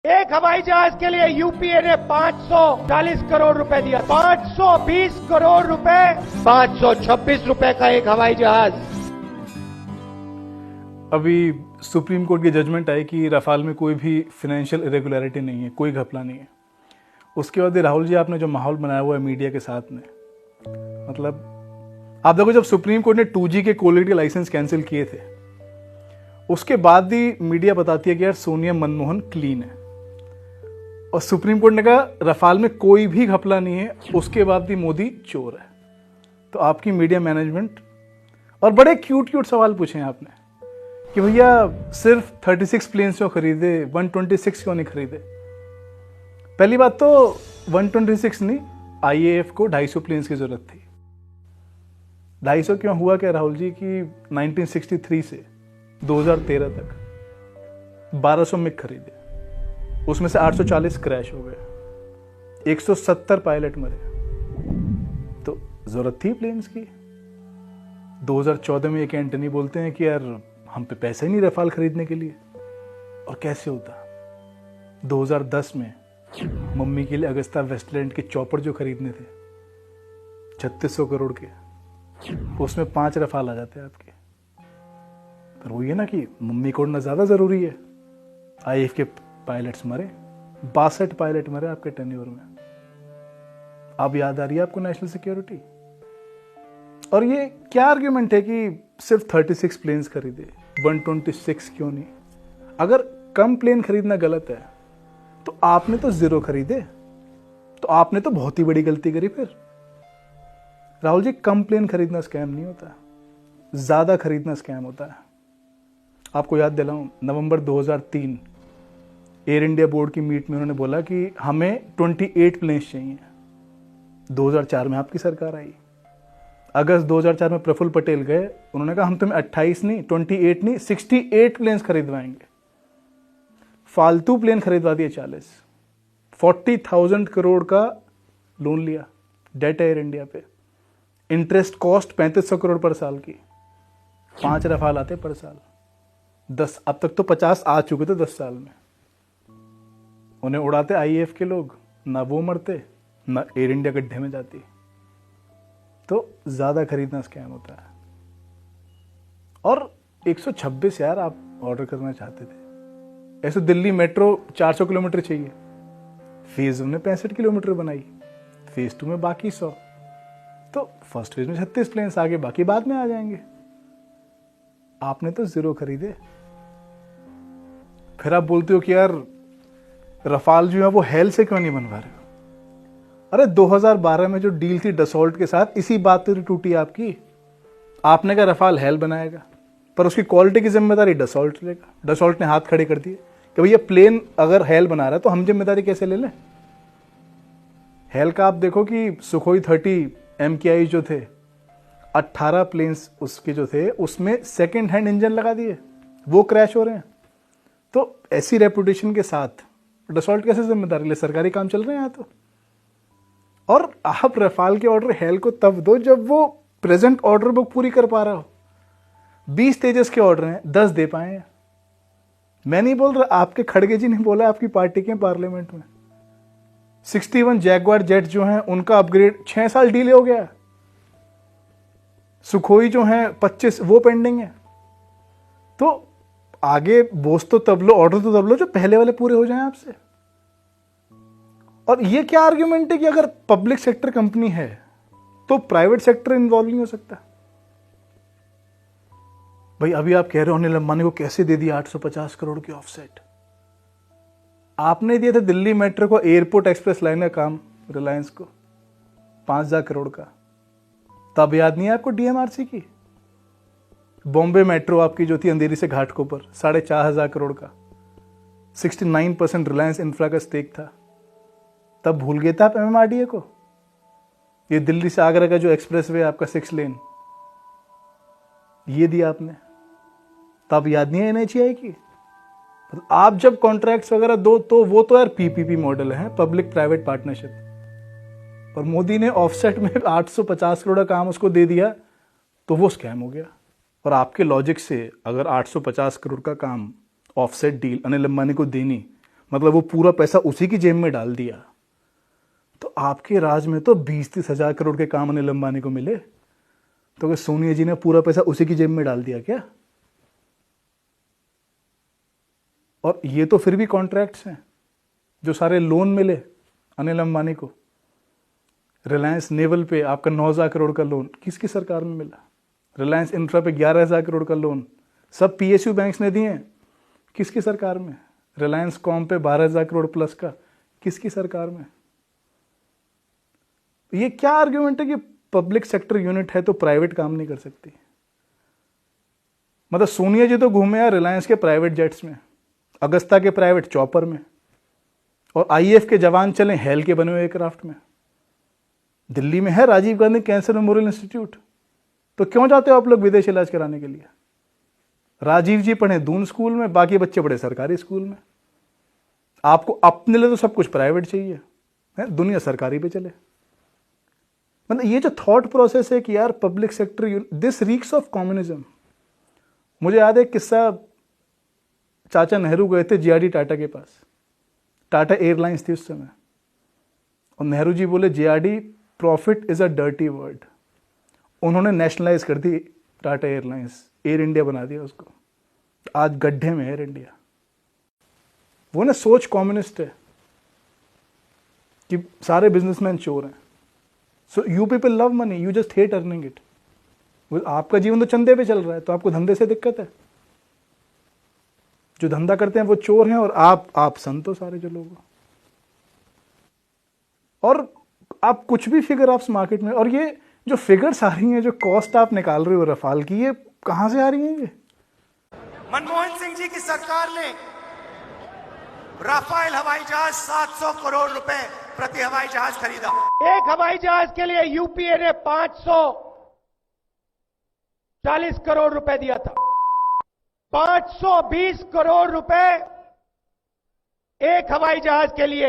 एक हवाई जहाज के लिए यूपीए ने 540 करोड़ रुपए दिया। 520 करोड़ रुपए, 526 रुपए का एक हवाई जहाज। अभी सुप्रीम कोर्ट की जजमेंट आई कि रफाल में कोई भी फाइनेंशियल इरेगुलरिटी नहीं है, कोई घपला नहीं है। उसके बाद राहुल जी आपने जो माहौल बनाया हुआ है मीडिया के साथ में, मतलब आप देखो, जब सुप्रीम कोर्ट ने 2G के क्वालिटी के लाइसेंस कैंसिल किए थे, उसके बाद भी मीडिया बताती है कि यार सोनिया मनमोहन क्लीन है, और सुप्रीम कोर्ट ने कहा रफाल में कोई भी घपला नहीं है, उसके बाद भी मोदी चोर है। तो आपकी मीडिया मैनेजमेंट, और बड़े क्यूट सवाल पूछे हैं आपने कि भैया सिर्फ 36 प्लेन्स क्यों खरीदे, 126 क्यों नहीं खरीदे। पहली बात तो 126 नहीं, IAF को 250 प्लेन्स की जरूरत थी। 250 क्यों हुआ क्या राहुल जी कि 1963 से 2013 तक 1200 मिग खरीदे, उसमें से 840 क्रैश हो गए, 170 पायलट मरे, तो जरूरत थी प्लेन्स की। 2014 में एक एंटनी बोलते हैं कि यार हम पे पैसे ही नहीं रफाल खरीदने के लिए, और कैसे होता। 2010 में मम्मी के लिए अगस्ता वेस्टलैंड के चॉपर जो खरीदने थे 3600 करोड़ के, उसमें 5 रफाल आ जाते हैं आपके। पर वो ये ना कि मम्मी को उड़ना ज्यादा जरूरी है। IAF के पायलट्स मरे, 62 पायलट मरे आपके टेन्योर में। अब याद आ रही है आपको नेशनल सिक्योरिटी। और ये क्या आर्ग्यूमेंट है कि सिर्फ 36 प्लेन्स खरीदे, 126 क्यों नहीं। अगर कम प्लेन खरीदना गलत है तो आपने तो 0 खरीदे, तो आपने तो बहुत ही बड़ी गलती करी। फिर राहुल जी, कम प्लेन खरीदना स्कैम नहीं होता, ज्यादा खरीदना स्कैम होता है। आपको याद दिलाऊं, नवंबर 2003 एयर इंडिया बोर्ड की मीट में उन्होंने बोला कि हमें 28 प्लेन्स चाहिए। 2004 में आपकी सरकार आई, अगस्त 2004 में प्रफुल्ल पटेल गए, उन्होंने कहा हम तुम्हें 28 नहीं, 28 नहीं, 68 प्लेन्स खरीदवाएंगे। फालतू प्लेन खरीदवा दिए 40,000 करोड़ का लोन लिया, डेट एयर इंडिया पे, इंटरेस्ट कॉस्ट 3500 करोड़ पर साल की, 5 रफाल आते पर साल, 10, अब तक तो 50 आ चुके थे 10 साल में। उन्हें उड़ाते IAF के लोग, ना वो मरते ना एयर इंडिया गड्ढे में जाती। तो ज्यादा खरीदना स्कैम होता है। और 126 यार आप ऑर्डर करना चाहते थे, ऐसे दिल्ली मेट्रो 400 किलोमीटर चाहिए, फेज 1 में 65 किलोमीटर बनाई, फेज 2 में बाकी 100, तो फर्स्ट फेज में 36 प्लेन्स आगे, बाकी बाद में आ जाएंगे। आपने तो 0 खरीदे। फिर आप बोलते हो कि यार रफाल जो है वो हेल से क्यों नहीं बनवा रहे हो। अरे 2012 में जो डील थी डसॉल्ट के साथ, इसी बात पर टूटी आपकी। आपने कहा रफाल हेल बनाएगा, पर उसकी क्वालिटी की जिम्मेदारी डसॉल्ट लेगा। डसॉल्ट ने हाथ खड़े कर दिए कि भैया प्लेन अगर हेल बना रहा है तो हम जिम्मेदारी कैसे ले लें। हेल का आप देखो कि सुखोई 30 MKI जो थे, 18 प्लेन्स उसके जो थे, उसमें सेकेंड हैंड इंजन लगा दिए, वो क्रैश हो रहे हैं। तो ऐसी रेपुटेशन के साथ डसॉल्ट कैसे जिम्मेदारी ले, सरकारी काम चल रहे हैं यहाँ तो। और आप रफाल के ऑर्डर हेल को तब दो जब वो प्रेजेंट ऑर्डर बुक पूरी कर पा रहा हो। 20 तेजस के ऑर्डर हैं, 10 दे पाए हैं। मैं नहीं बोल रहा, आपके खड़गे जी ने बोला, आपकी पार्टी के पार्लियामेंट में 61 जैगवार जेट जो हैं उनका अपग्रेड 6 साल डिले हो गया। सुखोई जो हैं 25 वो पेंडिंग है। तो आगे बोझ तो तब लो, ऑर्डर तो तब लो जो पहले वाले पूरे हो जाएं आपसे। और ये क्या आर्ग्यूमेंट है कि अगर पब्लिक सेक्टर कंपनी है तो प्राइवेट सेक्टर इन्वॉल्व नहीं हो सकता। भाई अभी आप कह रहे हो अनिल अंबानी को कैसे दे दिया 850 करोड़ की ऑफसेट। आपने दिया था दिल्ली मेट्रो को, एयरपोर्ट एक्सप्रेस लाइन का काम रिलायंस को 5000 करोड़ का। तब याद नहीं है आपको DMRC की। बॉम्बे मेट्रो आपकी जो थी अंधेरी से घाटकोपर, 4500 करोड़ का, 69% रिलायंस इंफ्रा का स्टेक था। तब भूल गए थे आप MMRDA को। ये दिल्ली से आगरा का जो एक्सप्रेस वे आपका 6 लेन, ये दिया आपने, तब याद नहीं है NHAI की। आप जब कॉन्ट्रैक्ट्स वगैरह दो तो वो तो यार PPP मॉडल है, पब्लिक प्राइवेट पार्टनरशिप। और मोदी ने ऑफसेट में 850 करोड़ का काम उसको दे दिया, तो वो स्कैम हो गया। और आपके लॉजिक से अगर 850 करोड़ का काम ऑफसेट डील अनिल अंबानी को देनी, मतलब वो पूरा पैसा उसी की जेब में डाल दिया। तो आपके राज में तो 20-30 हजार करोड़ के काम अनिल अंबानी को मिले, तो क्या सोनिया जी ने पूरा पैसा उसी की जेब में डाल दिया क्या? और ये तो फिर भी कॉन्ट्रैक्ट्स हैं। जो सारे लोन मिले अनिल अंबानी को, रिलायंस नेवल पे आपका 9,000 करोड़ का लोन किसकी सरकार में मिला? रिलायंस इंफ्रा पे 11,000 करोड़ का लोन सब पीएसयू बैंक्स ने दिए हैं, किसकी सरकार में? रिलायंस कॉम पे 12,000 करोड़ प्लस का किसकी सरकार में? ये क्या आर्ग्यूमेंट है कि पब्लिक सेक्टर यूनिट है तो प्राइवेट काम नहीं कर सकती? मतलब सोनिया जी तो घूमे यार रिलायंस के प्राइवेट जेट्स में, अगस्ता के प्राइवेट चॉपर में, और आईएएफ के जवान चले हेल के बने हुए एयरक्राफ्ट में। दिल्ली में है Rajiv Gandhi Cancer Memorial Institute, तो क्यों जाते हो आप लोग विदेश इलाज कराने के लिए? राजीव जी पढ़े दून स्कूल में, बाकी बच्चे पढ़े सरकारी स्कूल में। आपको अपने लिए तो सब कुछ प्राइवेट चाहिए है, दुनिया सरकारी पे चले। मतलब ये जो थॉट प्रोसेस है कि यार public sector, this reeks of communism. मुझे याद है किस्सा, चाचा नेहरू गए थे जेआरडी टाटा के पास, टाटा एयरलाइंस थी उस समय, और नेहरू जी बोले JRD profit is a dirty word. उन्होंने नेशनलाइज कर दी टाटा एयरलाइंस, एयर इंडिया बना दिया उसको, आज गड्ढे में एयर इंडिया। वो ना सोच कम्युनिस्ट है कि सारे बिजनेसमैन चोर हैं। So you people love money, you just hate earning it. आपका जीवन तो चंदे पे चल रहा है, तो आपको धंधे से दिक्कत है। जो धंधा करते हैं वो चोर हैं, और आप संत हो सारे जो लोग। और आप कुछ भी फिगर आप मार्केट में, और ये जो फिगर्स आ रही हैं, जो कॉस्ट आप निकाल रहे हो रफाल की, ये कहां से आ रही हैं? ये मनमोहन सिंह जी की सरकार ने राफेल हवाई जहाज 700 करोड़ रुपए प्रति हवाई जहाज खरीदा। एक हवाई जहाज के लिए यूपीए ने 540 करोड़ रुपए दिया था। 520 करोड़ रुपए एक हवाई जहाज के लिए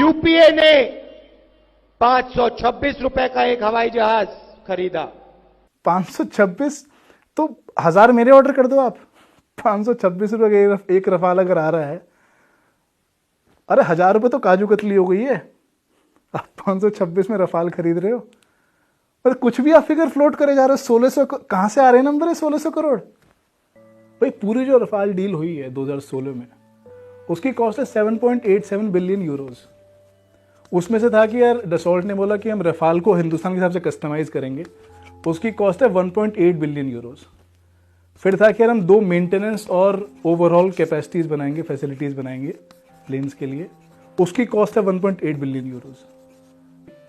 यूपीए ने 526 रुपए का एक हवाई जहाज खरीदा। 526? तो 1000 मेरे ऑर्डर कर दो आप। 526 रुपए का एक रफाल अगर आ रहा है, अरे 1000 रुपए तो काजू कतली हो गई है, आप 526 में रफाल खरीद रहे हो। पर कुछ भी आप फिगर फ्लोट करे जा रहे हो। 1600 कहां से आ रहे हैं नंबर है? 1600 करोड़। भाई पूरी जो रफाल डील हुई है 2016 में, उसकी कॉस्ट है 7.87 बिलियन यूरोज। उसमें से था कि यार डसॉल्ट ने बोला कि हम रफाल को हिंदुस्तान के हिसाब से कस्टमाइज करेंगे, उसकी कॉस्ट है 1.8 बिलियन यूरोज। फिर था कि यार हम 2 मेंटेनेंस और ओवरऑल कैपेसिटीज बनाएंगे, फैसिलिटीज बनाएंगे प्लेन्स के लिए, उसकी कॉस्ट है 1.8 बिलियन यूरोज।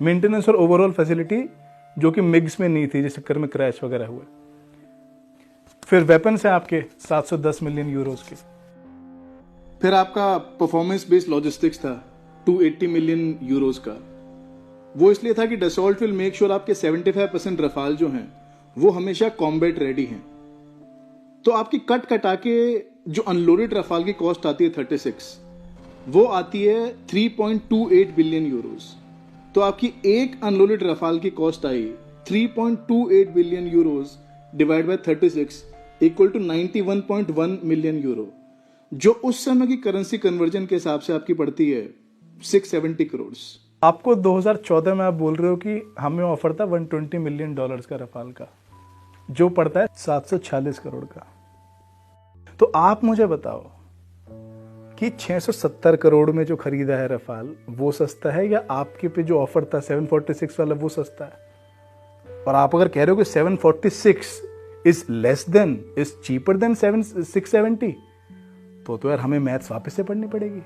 मेंटेनेंस और ओवरऑल फैसिलिटी जो कि मिग्स में नहीं थी, जिस चक्कर में क्रैश वगैरह हुए। फिर वेपन्स है आपके 710 मिलियन यूरोज के। फिर आपका परफॉर्मेंस बेस्ड लॉजिस्टिक्स था 280 मिलियन यूरोज का। वो इसलिए था कि डसॉल्ट विल मेक श्योर आपके 75% रफाल जो हैं वो हमेशा कॉम्बैट रेडी हैं। तो आपकी कट कटा के जो अनलोडेड रफाल की कॉस्ट आती है 36, वो आती है 3.28 बिलियन यूरोज। तो आपकी एक अनलोडेड रफाल की कॉस्ट आई 3.28 billion euros divide by 36 equal to 91.1 million euro, जो उस समय की करेंसी कन्वर्जन के हिसाब से आपकी पड़ती है 670 करोड़। आपको 2014 में आप बोल रहे हो कि हमें ऑफर था $120 मिलियन का रफाल का, जो पड़ता है 746 करोड़ का। तो आप मुझे बताओ कि 670 करोड़ में जो खरीदा है रफाल वो सस्ता है, या आपके पे जो ऑफर था 746 वाला वो सस्ता है? और आप अगर कह रहे हो कि 746 is less than, is cheaper than 670, तो यार हमें मैथ्स वापस से पढ़नी पड़ेगी।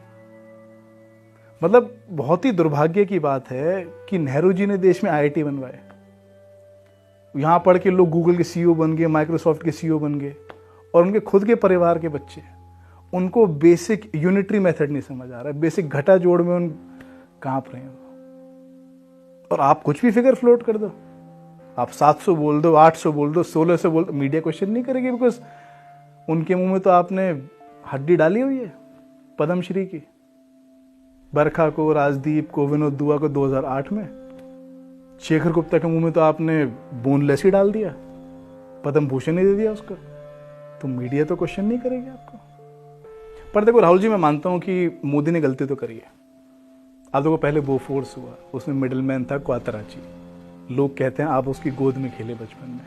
मतलब बहुत ही दुर्भाग्य की बात है कि नेहरू जी ने देश में आईआईटी बनवाए, यहां पढ़ के लोग गूगल के सीईओ बन गए, माइक्रोसॉफ्ट के सीईओ बन गए, और उनके खुद के परिवार के बच्चे, उनको बेसिक यूनिटरी मेथड नहीं समझ आ रहा है, बेसिक घटा जोड़ में उन कांप रहे हैं। और आप कुछ भी फिगर फ्लोट कर दो, आप 700 बोल दो, 800 बोल दो, 1600 बोल दो, मीडिया क्वेश्चन नहीं करेगी, बिकॉज उनके मुंह में तो आपने हड्डी डाली हुई है पद्मश्री की। बरखा को, राजदीप को, विनोद दुआ को 2008 में, शेखर गुप्ता के मुंह में तो आपने बोनलेस ही डाल दिया, पद्म भूषण ही दे दिया उसको। तो मीडिया तो क्वेश्चन नहीं करेगी आपको। पर देखो राहुल जी, मैं मानता हूं कि मोदी ने गलती तो करी है। आप देखो, पहले बोफोर्स हुआ, उसमें मिडिलमैन था क्वातराची, लोग कहते हैं आप उसकी गोद में खेले बचपन में।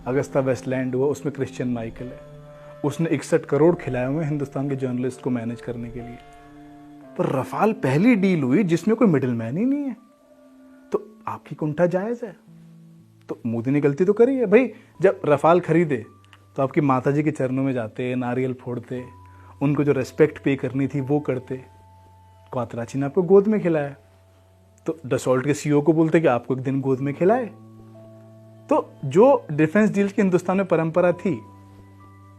अगस्ता वेस्टलैंड हुआ, उसमें क्रिश्चियन माइकल है, उसने 61 करोड़ खिलाए हुए हिंदुस्तान के जर्नलिस्ट को मैनेज करने के लिए। पर रफाल पहली डील हुई जिसमें कोई मिडिलमैन ही नहीं है, तो आपकी कुंठा जायज है। तो मोदी ने गलती तो करी है भाई। जब रफाल खरीदे तो आपकी माताजी के चरणों में जाते, नारियल फोड़ते, उनको जो रेस्पेक्ट पे करनी थी वो करते। क्वातराची ने आपको गोद में खिलाया, तो डसॉल्ट के सीईओ को बोलते कि आपको एक दिन गोद में खिलाए। तो जो डिफेंस डील की हिंदुस्तान में परंपरा थी,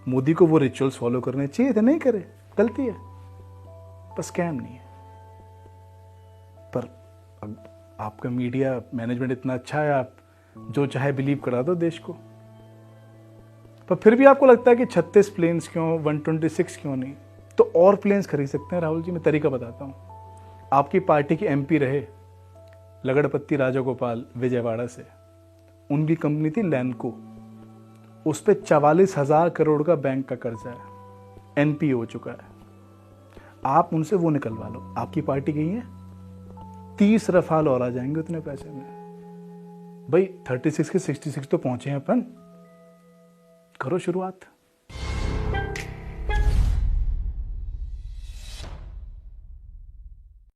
मोदी को वो रिचुअल्स फॉलो करने चाहिए थे, नहीं करे, गलती है, पर स्कैम नहीं है। पर आपका मीडिया मैनेजमेंट इतना अच्छा है, आप जो चाहे बिलीव करा दो देश को। पर फिर भी आपको लगता है कि 36 प्लेन्स क्यों, 126 क्यों नहीं, तो और प्लेन्स खरीद सकते हैं राहुल जी। मैं तरीका बताता हूं। आपकी पार्टी के एमपी रहे लगड़पत्ती राजागोपाल विजयवाड़ा से, उनकी कंपनी थी लैंको, उस पर 44,000 करोड़ का बैंक का कर्जा है, एनपी हो चुका है। आप उनसे वो निकलवा लो, आपकी पार्टी गई है, 30 रफाल और आ जाएंगे उतने पैसे में। भाई 36 के 66 तो पहुंचे हैं अपन, करो शुरुआत।